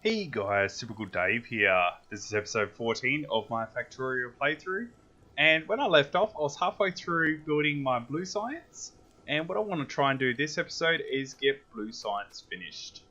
Hey guys, Typical Dave here. This is episode 14 of my Factorio playthrough. And when I left off, I was halfway through building my blue science. And what I want to try and do this episode is get blue science finished.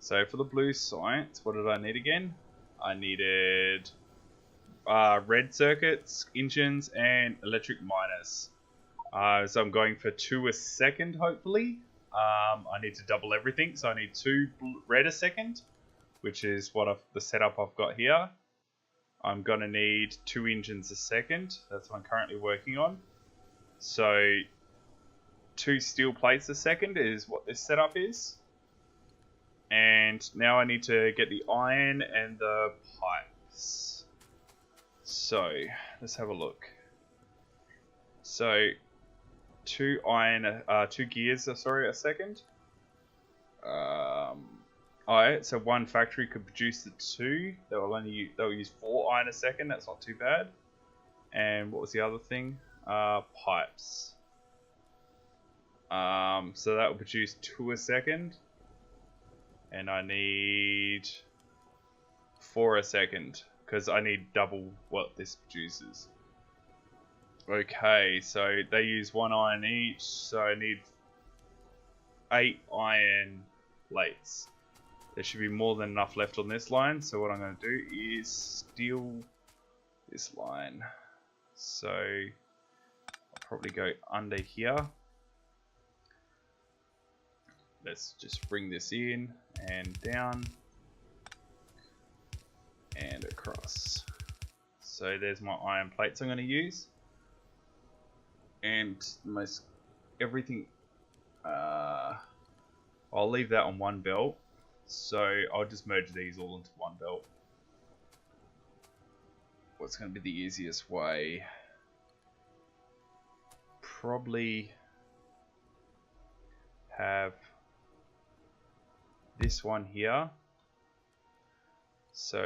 So for the blue science, what did I need again? I needed red circuits, engines, and electric miners. So I'm going for 2 a second, hopefully. I need to double everything, so I need 2 red a second, which is the setup I've got here. I'm going to need 2 engines a second. That's what I'm currently working on. So 2 steel plates a second is what this setup is. And now I need to get the iron and the pipes. So let's have a look. So 2 gears a second. Alright, so one factory could produce the 2. They'll use 4 iron a second. That's not too bad. And what was the other thing? Pipes. So that will produce 2 a second. And I need 4 a second because I need double what this produces. Okay, so they use 1 iron each, so I need 8 iron plates. There should be more than enough left on this line, so what I'm going to do is steal this line. So I'll probably go under here. Let's just bring this in and down and across. So there's my iron plates I'm going to use. And most everything, I'll leave that on one belt. So I'll just merge these all into one belt. What's going to be the easiest way? Probably have this one here. So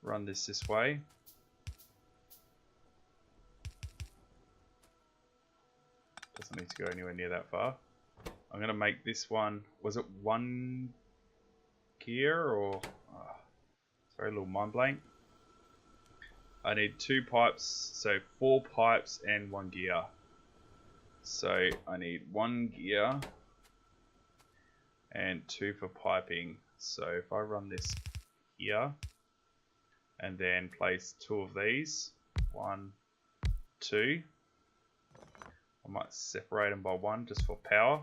run this way. Doesn't need to go anywhere near that far. I'm going to make this one, was it 1 gear or, sorry, a little mind blank. I need 2 pipes, so 4 pipes and 1 gear. So I need 1 gear and 2 for piping. So if I run this here and then place 2 of these, 1, 2. I might separate them by 1 just for power.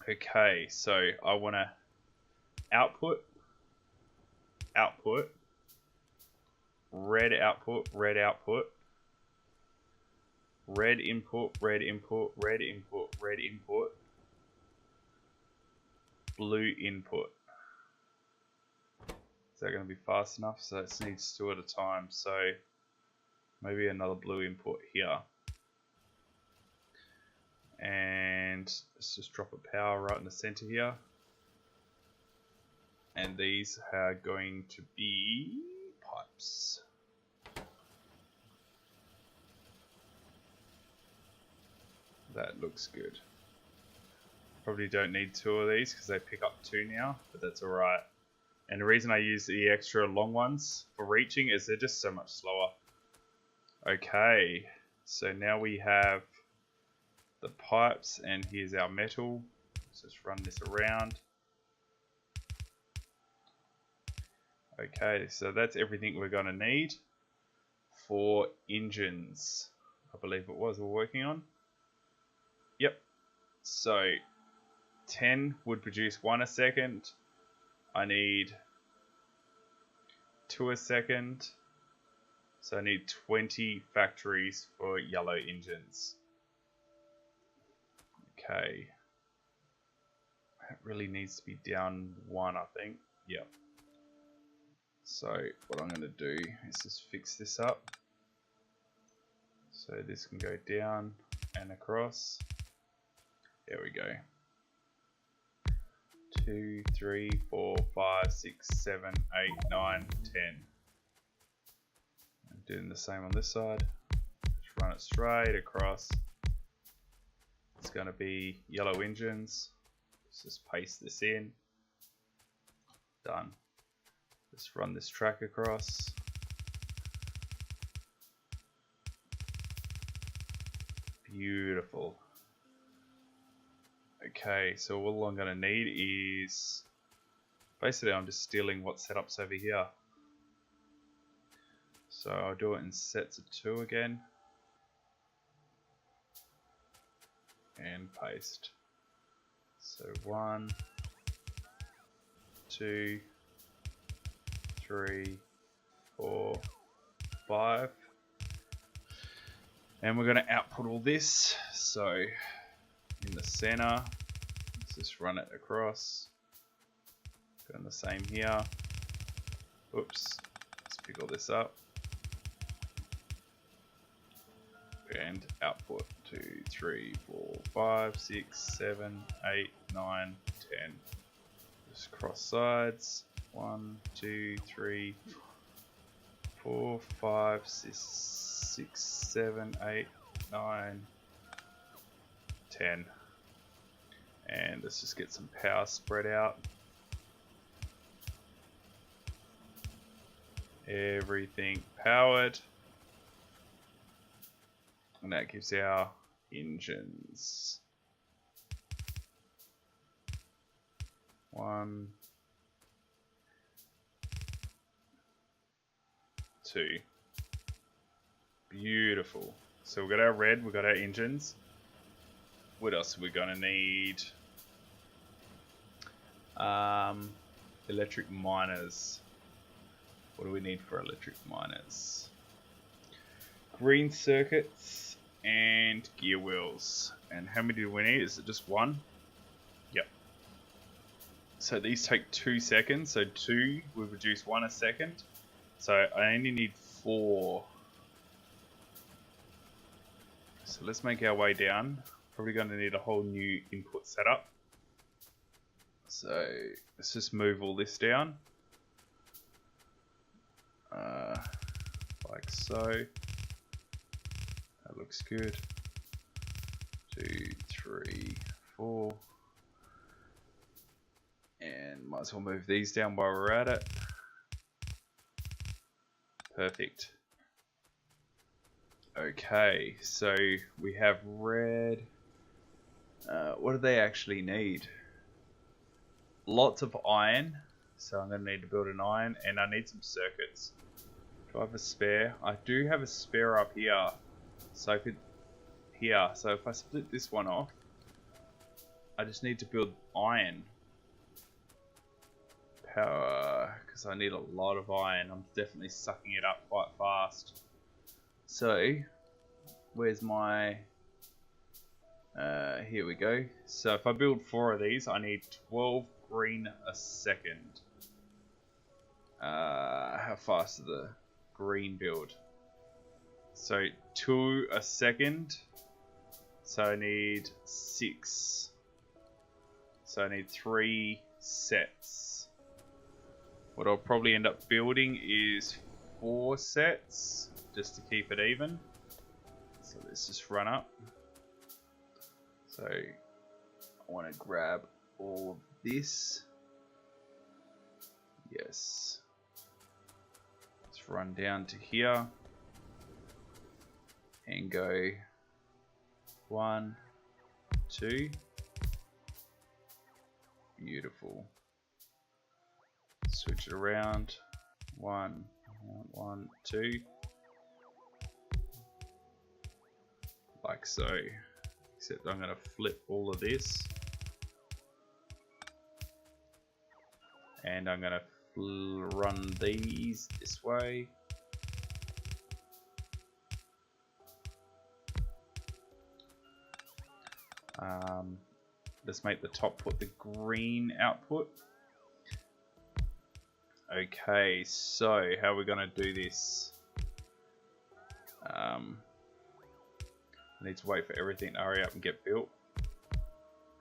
Okay, so I want to output, red output, red output, red input, red input, red input, red input, blue input. Is that going to be fast enough? So it needs 2 at a time. So maybe another blue input here. And let's just drop a power right in the center here. And these are going to be pipes. That looks good. Probably don't need 2 of these because they pick up 2 now, but that's alright. And the reason I use the extra long ones for reaching is they're just so much slower. Okay, so now we have the pipes, and here's our metal. Let's just run this around. Okay, so that's everything we're going to need for engines. I believe it was we're working on. Yep. So 10 would produce 1 a second. I need 2 a second. So I need 20 factories for yellow engines. Okay, it really needs to be down 1, I think. Yep. So what I'm going to do is just fix this up. So this can go down and across. There we go. 2, 3, 4, 5, 6, 7, 8, 9, 10. I'm doing the same on this side. Just run it straight across. It's going to be yellow engines. Let's just paste this in. Done. Just run this track across. Beautiful. Okay, so all I'm going to need is... Basically, I'm just stealing what setup's over here. So I'll do it in sets of 2 again. And paste. So 1, 2, 3, 4, 5. And we're going to output all this. So in the center, let's just run it across. Doing the same here. Oops, let's pick all this up. And output 2, 3, 4, 5, 6, 7, 8, 9, 10. Just cross sides. 1, 2, 3, 4, 5, 6, 7, 8, 9, 10. And let's just get some power spread out. Everything powered. And that gives our engines 1, 2. Beautiful. So we've got our red, we've got our engines. What else are we going to need? Electric miners. What do we need for electric miners? Green circuits and gear wheels. And how many do we need? Is it just 1? Yep. So these take 2 seconds. So 2 will reduce 1 a second. So I only need 4. So let's make our way down. Probably going to need a whole new input setup. So let's just move all this down. Like so. That looks good. 2, 3, 4. And might as well move these down while we're at it. Perfect. Okay, so we have red. What do they actually need? Lots of iron. So I'm going to need to build an iron, and I need some circuits. Do I have a spare? I do have a spare up here. So I could... Here. So if I split this one off, I just need to build iron. Power, because I need a lot of iron. I'm definitely sucking it up quite fast. So, where's my... here we go. So if I build 4 of these, I need 12 green a second. How fast is the green build? So 2 a second. So I need 6. So I need 3 sets. What I'll probably end up building is 4 sets, just to keep it even. So let's just run up. So I want to grab all of this. Yes. Let's run down to here and go 1, 2. Beautiful. Switch it around. 1, 1, 2. Like so. Except I'm going to flip all of this. And I'm going to run these this way. Let's make the top put the green output. Okay, so how are we going to do this? I need to wait for everything to hurry up and get built.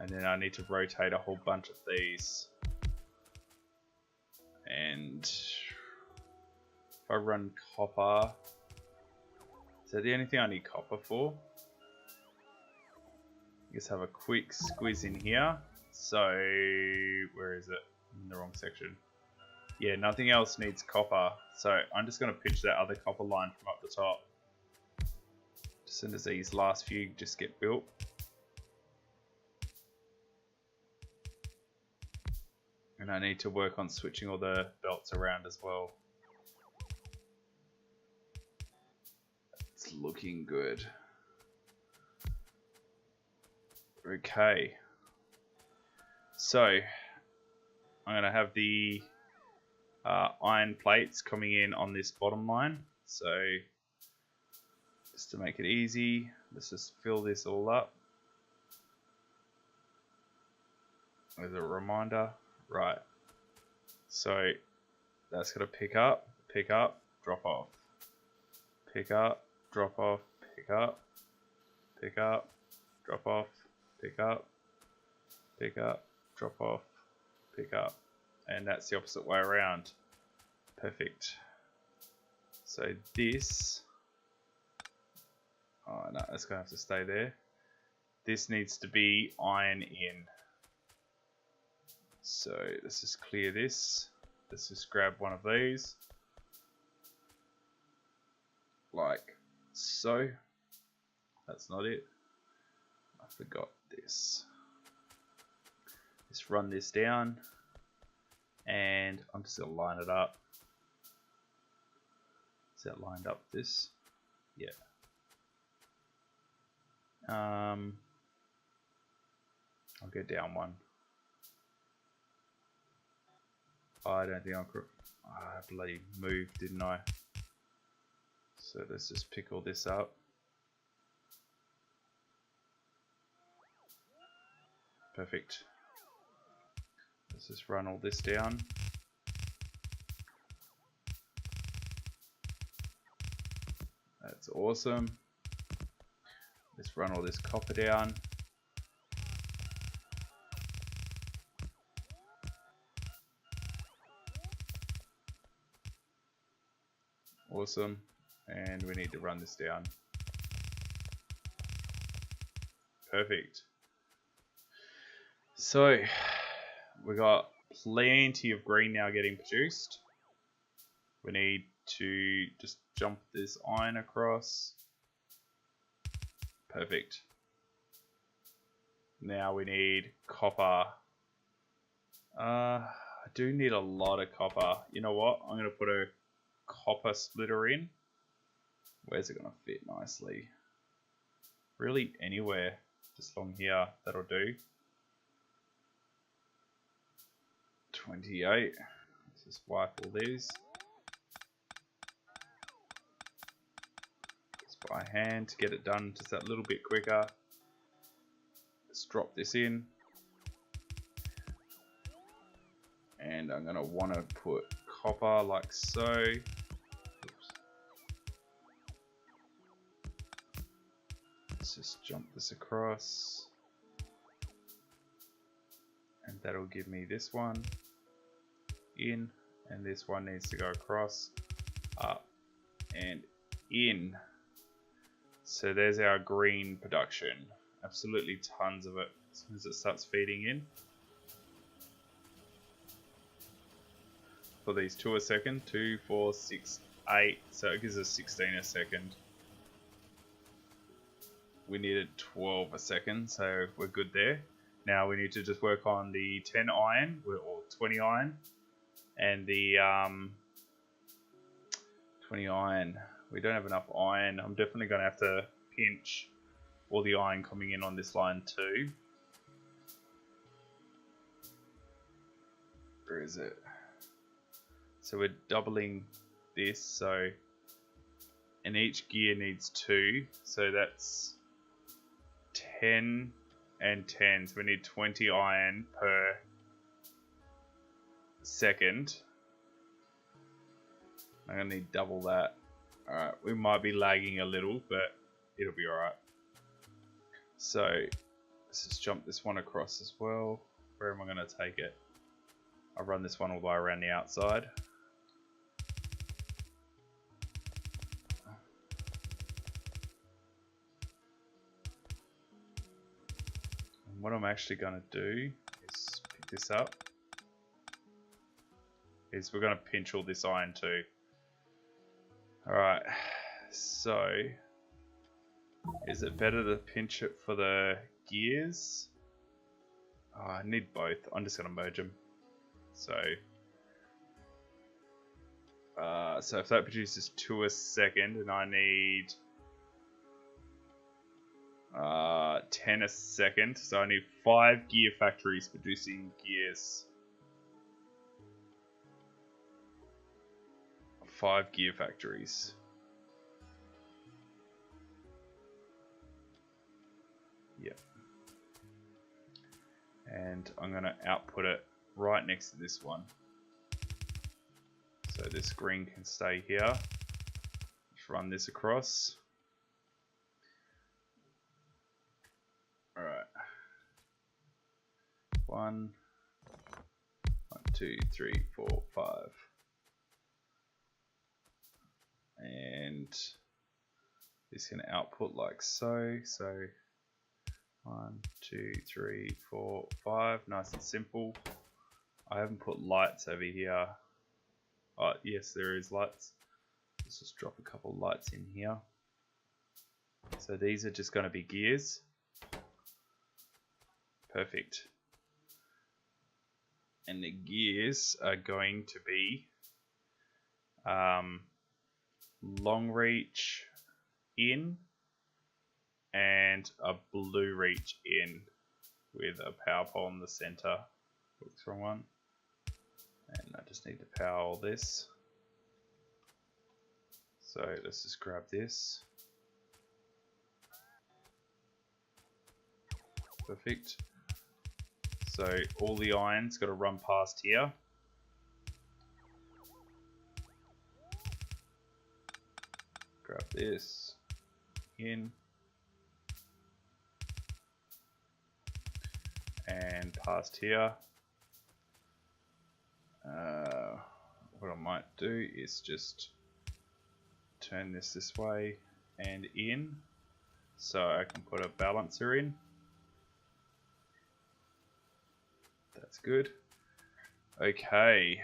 And then I need to rotate a whole bunch of these. And if I run copper, is that the only thing I need copper for? I guess have a quick squeeze in here. So, where is it? I'm in the wrong section. Yeah, nothing else needs copper. So I'm just going to pitch that other copper line from up the top. As soon as these last few just get built. And I need to work on switching all the belts around as well. It's looking good. Okay. So, I'm going to have the iron plates coming in on this bottom line. So, just to make it easy, let's just fill this all up. As a reminder. Right. So, that's going to pick up, drop off. Pick up, drop off, pick up, drop off, pick up, drop off, pick up. And that's the opposite way around. Perfect. So this, oh no, that's going to have to stay there. This needs to be iron in. So let's just clear this. Let's just grab one of these. Like so. That's not it. I forgot this. Just run this down. And I'm just going to line it up. Is that lined up this? Yeah. I'll go down one. I don't think I bloody moved, didn't I? So let's just pick all this up. Perfect. Let's just run all this down. That's awesome. Let's run all this copper down. Awesome. And we need to run this down. Perfect. So, we got plenty of green now getting produced. We need to just jump this iron across. Perfect. Now we need copper. I do need a lot of copper. You know what? I'm going to put a copper splitter in. Where's it going to fit nicely? Really anywhere. Just along here. That'll do. 28. Let's just wipe all these. Just by hand to get it done just that little bit quicker. Let's drop this in. And I'm going to want to put copper like so. Oops. Let's just jump this across. And that'll give me this one in, and this one needs to go across, up, and in. So there's our green production. Absolutely tons of it as soon as it starts feeding in. For these 2 a second, 2, 4, 6, 8, so it gives us 16 a second. We needed 12 a second, so we're good there. Now we need to just work on the 10 iron, or 20 iron, and the 20 iron. We don't have enough iron. I'm definitely going to have to pinch all the iron coming in on this line too. Where is it? So we're doubling this, so, and each gear needs 2, so that's 10 and 10, so we need 20 iron per second. I'm going to need double that. Alright, we might be lagging a little, but it'll be alright. So, let's just jump this one across as well. Where am I going to take it? I'll run this one all the way around the outside. And what I'm actually going to do is this up is we're going to pinch all this iron too. Alright, so is it better to pinch it for the gears? Oh, I need both. I'm just going to merge them. So if that produces 2 a second and I need 10 a second, so I need 5 gear factories producing gears. 5 gear factories. Yep. And I'm going to output it right next to this one. So this green can stay here. Just run this across. Alright. 1, 2, 3, 4, 5. And this can output like so. So 1, 2, 3, 4, 5. Nice and simple. I haven't put lights over here. Oh, yes, there is lights. Let's just drop a couple lights in here. So these are just going to be gears. Perfect. And the gears are going to be long reach in and a blue reach in with a power pole in the center. Oops, wrong one. And I just need to power all this. So let's just grab this. Perfect. So all the iron's got to run past here. Grab this in and past here. What I might do is just turn this way and in, so I can put a balancer in. That's good. Okay.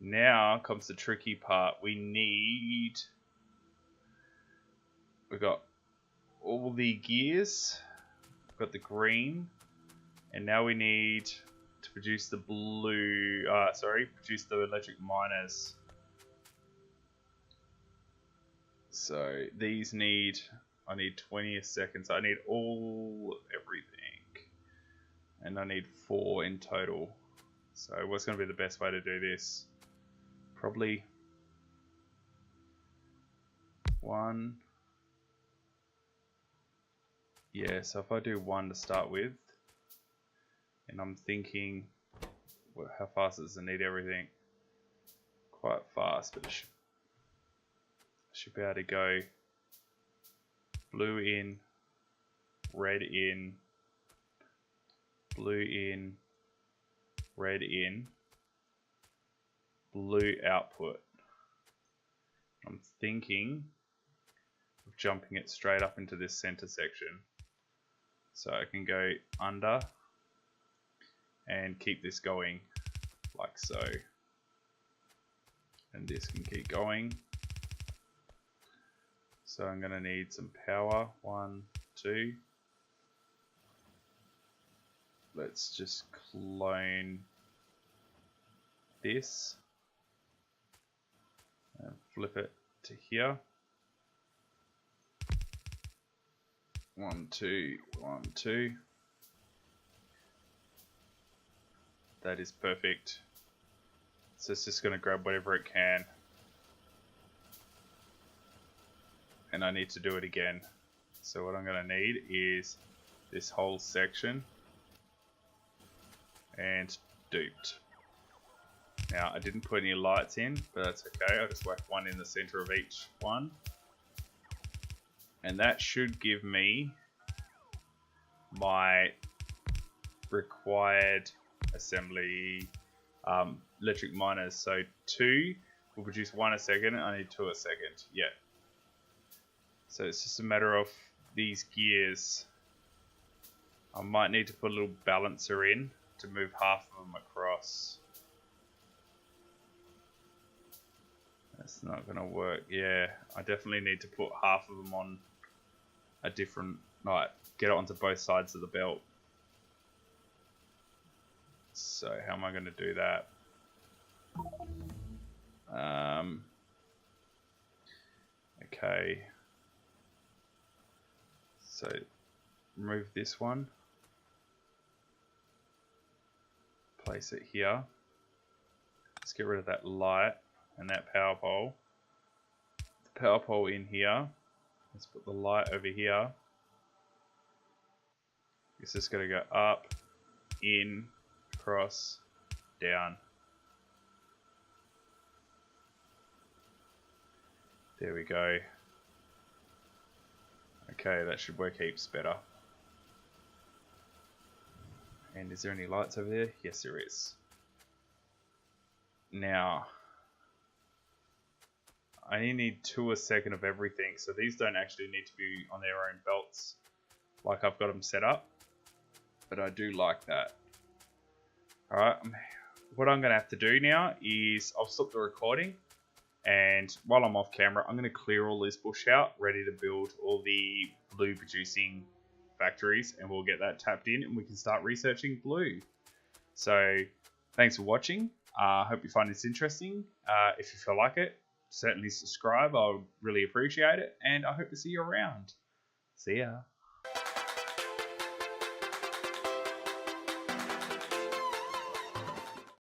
Now comes the tricky part. We've got all the gears, we've got the green, and now we need to produce the blue, produce the electric miners. So these I need 20 a second, so I need everything. And I need 4 in total. So what's going to be the best way to do this? Probably 1. Yeah, so if I do 1 to start with, and I'm thinking, how fast does it need everything? Quite fast, but it should be able to go blue in, red in, blue in, red in, blue output. I'm thinking of jumping it straight up into this center section. So I can go under and keep this going like so. And this can keep going. So I'm going to need some power. 1, 2. Let's just clone this and flip it to here. 1, 2, 1, 2. That is perfect. So it's just going to grab whatever it can. And I need to do it again. So what I'm going to need is this whole section. And duped. Now I didn't put any lights in, but that's okay. I'll just whack 1 in the center of each one. And that should give me my required assembly electric miners. So 2 will produce 1 a second, and I need 2 a second. Yeah. So it's just a matter of these gears. I might need to put a little balancer in to move half of them across. That's not going to work. Yeah, I definitely need to put half of them on a different, like, get it onto both sides of the belt. So how am I going to do that? Okay. So remove this one. Place it here. Let's get rid of that light and that power pole. The power pole in here. Let's put the light over here. It's just going to go up, in, across, down. There we go. Okay, that should work heaps better. And is there any lights over there? Yes, there is. Now, I only need 2 a second of everything, so these don't actually need to be on their own belts like I've got them set up, but I do like that. Alright, what I'm going to have to do now is I'll stop the recording, and while I'm off camera, I'm going to clear all this bush out, ready to build all the blue producing factories, and we'll get that tapped in and we can start researching blue. So thanks for watching. I hope you find this interesting. If you feel like it, certainly subscribe. I would really appreciate it, and I hope to see you around. See ya.